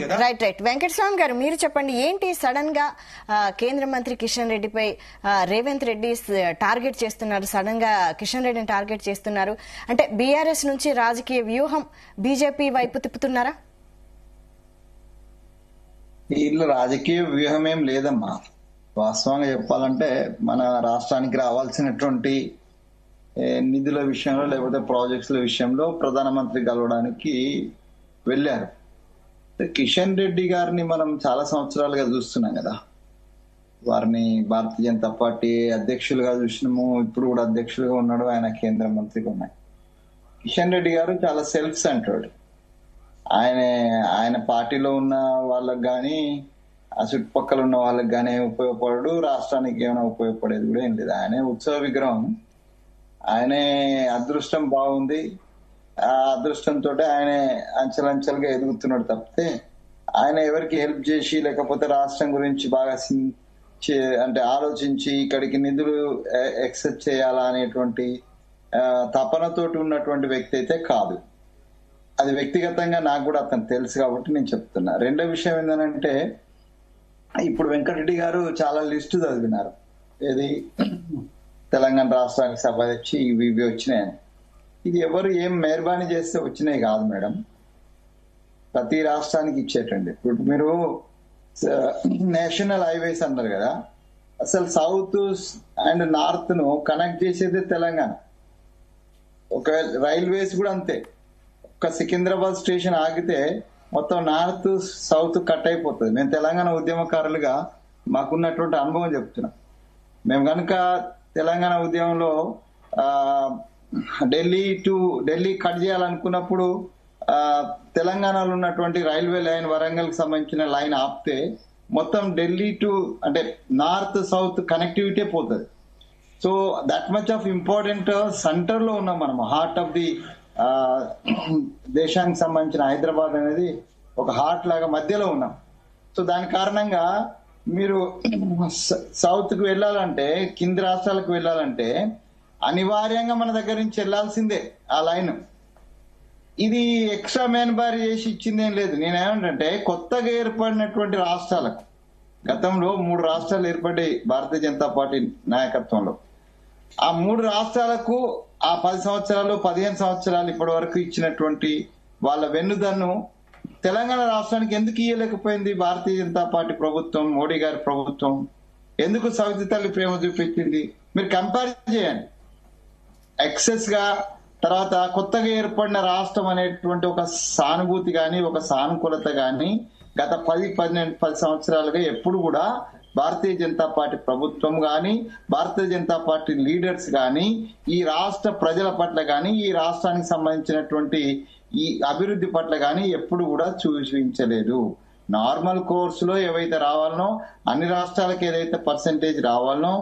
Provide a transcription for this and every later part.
కదా. Right right Venkataswamy గారు, మీరు చెప్పండి, ఏంటి సడన్ గా కేంద్ర మంత్రి కిషన్ రెడ్డిపై రేవంత్ రెడ్డి టార్గెట్ చేస్తున్నారు? సడన్ గా కిషన్ రెడ్డిని టార్గెట్ చేస్తున్నారు అంటే బీఆర్ఎస్ నుంచి రాజకీయ వ్యూహం బీజేపీ వైపు తిప్పుతున్నారా? వీళ్ళు రాజకీయ వ్యూహం ఏం లేదమ్మా. వాస్తవంగా చెప్పాలంటే మన రాష్ట్రానికి రావాల్సినటువంటి నిధుల విషయంలో లేకపోతే ప్రాజెక్ట్స్ విషయంలో ప్రధానమంత్రి కలవడానికి వెళ్ళారు. కిషన్ రెడ్డి గారిని మనం చాలా సంవత్సరాలుగా చూస్తున్నాం కదా. వారిని భారతీయ జనతా పార్టీ అధ్యక్షులుగా చూసినాము, ఇప్పుడు కూడా అధ్యక్షులుగా ఉన్నాడు, ఆయన కేంద్ర మంత్రిగా ఉన్నాయి. కిషన్ రెడ్డి గారు చాలా సెల్ఫ్ సెంటర్డ్. ఆయన పార్టీలో ఉన్న వాళ్ళకి కానీ ఆ చుట్టుపక్కల ఉన్న వాళ్ళకి కానీ ఉపయోగపడడు, రాష్ట్రానికి ఏమైనా ఉపయోగపడేది కూడా ఏం లేదు. ఆయనే ఉత్సవ విగ్రహం, ఆయనే అదృష్టం బాగుంది, ఆ అదృష్టంతో ఆయన అంచెలంచెలుగా ఎదుగుతున్నాడు తప్పితే ఆయన ఎవరికి హెల్ప్ చేసి లేకపోతే రాష్ట్రం గురించి బాగా అంటే ఆలోచించి ఇక్కడికి నిధులు ఎక్సెప్ట్ చేయాలా అనేటువంటి తపనతోటి ఉన్నటువంటి వ్యక్తి అయితే కాదు. అది వ్యక్తిగతంగా నాకు కూడా అతను తెలుసు కాబట్టి నేను చెప్తున్నా. రెండో విషయం ఏంటంటే, ఇప్పుడు వెంకటరెడ్డి గారు చాలా లిస్టు చదివినారు, ఏది తెలంగాణ రాష్ట్రానికి సంబంధించి ఇవి వచ్చినాయని. ఇది ఎవరు ఏం మెహర్బానీ చేస్తే వచ్చినాయి కాదు మేడం, ప్రతి రాష్ట్రానికి ఇచ్చేటండి. ఇప్పుడు మీరు నేషనల్ హైవేస్ అన్నారు కదా, అసలు సౌత్ అండ్ నార్త్ ను కనెక్ట్ చేసేది తెలంగాణ. ఒకవేళ రైల్వేస్ కూడా అంతే, ఒక సికింద్రాబాద్ స్టేషన్ ఆగితే మొత్తం నార్త్ సౌత్ కట్ అయిపోతుంది. మేము తెలంగాణ ఉద్యమకారులుగా మాకున్నటువంటి అనుభవం చెప్తున్నాం. మేము కనుక తెలంగాణ ఉద్యమంలో ఢిల్లీ కట్ చేయాలనుకున్నప్పుడు తెలంగాణలో ఉన్నటువంటి రైల్వే లైన్ వరంగల్ కి సంబంధించిన లైన్ ఆపితే మొత్తం ఢిల్లీ టు అంటే నార్త్ సౌత్ కనెక్టివిటీ పోతుంది. So that much of important centre లో ఉన్నాం మనం, హార్ట్ ఆఫ్ ది దేశానికి సంబంధించిన హైదరాబాద్ అనేది ఒక హార్ట్ లాగా మధ్యలో ఉన్నాం. సో దాని కారణంగా మీరు సౌత్ కు వెళ్ళాలంటే, కింది రాష్ట్రాలకు వెళ్ళాలంటే అనివార్యంగా మన దగ్గర నుంచి వెళ్లాల్సిందే ఆ లైన్. ఇది ఎక్స్ట్రా మేనబారి చేసి ఇచ్చిందేం లేదు. నేనేమంటే కొత్తగా ఏర్పడినటువంటి రాష్ట్రాలకు, గతంలో 3 రాష్ట్రాలు ఏర్పడ్డాయి భారతీయ జనతా పార్టీ నాయకత్వంలో. ఆ 3 రాష్ట్రాలకు ఆ 10 సంవత్సరాలు 15 సంవత్సరాలు ఇప్పటి వరకు ఇచ్చినటువంటి వాళ్ళ వెన్నుదన్ను తెలంగాణ రాష్ట్రానికి ఎందుకు ఇయ్యలేకపోయింది భారతీయ జనతా పార్టీ ప్రభుత్వం, మోడీ గారి ప్రభుత్వం? ఎందుకు సవితి తల్లి ప్రేమ చూపించింది? మీరు కంపేర్ చేయండి. ఎక్సెస్ గా తర్వాత కొత్తగా ఏర్పడిన రాష్ట్రం అనేటువంటి ఒక సానుభూతి గాని ఒక సానుకూలత గాని గత 10 సంవత్సరాలుగా ఎప్పుడు కూడా భారతీయ జనతా పార్టీ ప్రభుత్వం గాని భారతీయ జనతా పార్టీ లీడర్స్ గాని ఈ రాష్ట్ర ప్రజల పట్ల గాని ఈ రాష్ట్రానికి సంబంధించినటువంటి ఈ అభివృద్ధి పట్ల గాని ఎప్పుడు కూడా చూపించలేదు. నార్మల్ కోర్సులో ఏవైతే రావాలనో, అన్ని రాష్ట్రాలకు ఏదైతే పర్సెంటేజ్ రావాలనో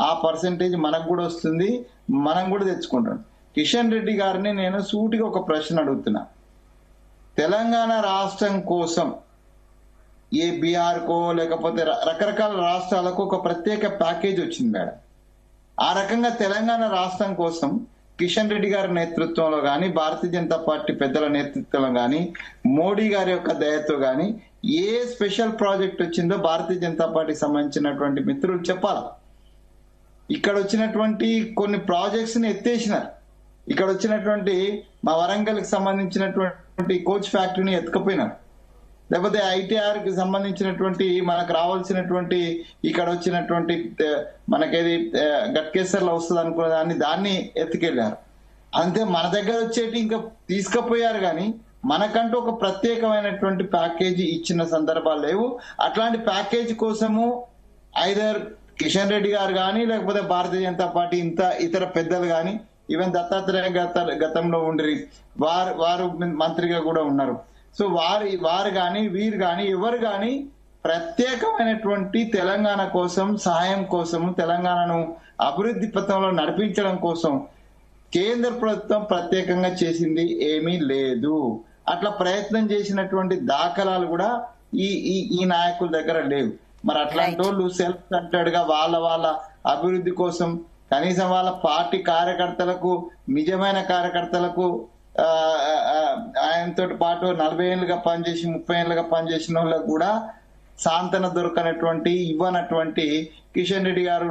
ఆ పర్సెంటేజ్ మనకు కూడా వస్తుంది, మనం కూడా తెచ్చుకుంటాం. కిషన్ రెడ్డి గారిని నేను సూటిగా ఒక ప్రశ్న అడుగుతున్నా. తెలంగాణ రాష్ట్రం కోసం ఏ బీహార్ కో లేకపోతే రకరకాల రాష్ట్రాలకు ఒక ప్రత్యేక ప్యాకేజ్ వచ్చింది మేడం. ఆ రకంగా తెలంగాణ రాష్ట్రం కోసం కిషన్ రెడ్డి గారి నేతృత్వంలో గాని భారతీయ జనతా పార్టీ పెద్దల నేతృత్వంలో గాని మోడీ గారి యొక్క దయతో గాని ఏ స్పెషల్ ప్రాజెక్ట్ వచ్చిందో భారతీయ జనతా పార్టీకి సంబంధించినటువంటి మిత్రులు చెప్పాలి. ఇక్కడ వచ్చినటువంటి కొన్ని ప్రాజెక్ట్స్ ని ఎత్తేసినారు. ఇక్కడ వచ్చినటువంటి మా వరంగల్ కి సంబంధించినటువంటి కోచ్ ఫ్యాక్టరీని ఎత్తుకపోయినారు. లేకపోతే ఐటీఆర్ కి సంబంధించినటువంటి మనకు రావాల్సినటువంటి ఇక్కడ వచ్చినటువంటి మనకేది గట్కేసర్లో వస్తుంది అనుకున్న దాన్ని ఎత్తుకెళ్లారు. అంతే, మన దగ్గర వచ్చేటి ఇంకా తీసుకుపోయారు కానీ మనకంటూ ఒక ప్రత్యేకమైనటువంటి ప్యాకేజీ ఇచ్చిన సందర్భాలు లేవు. అట్లాంటి ప్యాకేజీ కోసము ఐదర్ కిషన్ రెడ్డి గారు కానీ లేకపోతే భారతీయ జనతా పార్టీ ఇతర పెద్దలు కానీ, ఈవెన్ దత్తాత్రేయ గతంలో ఉండి వారు మంత్రిగా కూడా ఉన్నారు. సో వారు కానీ వీరు కానీ ఎవరు కానీ ప్రత్యేకమైనటువంటి తెలంగాణ కోసం సహాయం కోసం తెలంగాణను అభివృద్ధి పథంలో నడిపించడం కోసం కేంద్ర ప్రభుత్వం ప్రత్యేకంగా చేసింది ఏమీ లేదు. అట్లా ప్రయత్నం చేసినటువంటి దాఖలాలు కూడా ఈ నాయకుల దగ్గర లేవు. మరి అట్లాంటి వాళ్ళు సెల్ఫ్ సెంటర్డ్ గా వాళ్ళ అభివృద్ధి కోసం కనీసం వాళ్ళ పార్టీ కార్యకర్తలకు, నిజమైన కార్యకర్తలకు ఆయనతో పాటు 40 ఏళ్ళుగా పనిచేసి 30 ఏళ్ళుగా పనిచేసిన వాళ్ళకు కూడా సాంతన దొరకనటువంటి ఇవ్వనటువంటి కిషన్ రెడ్డి గారు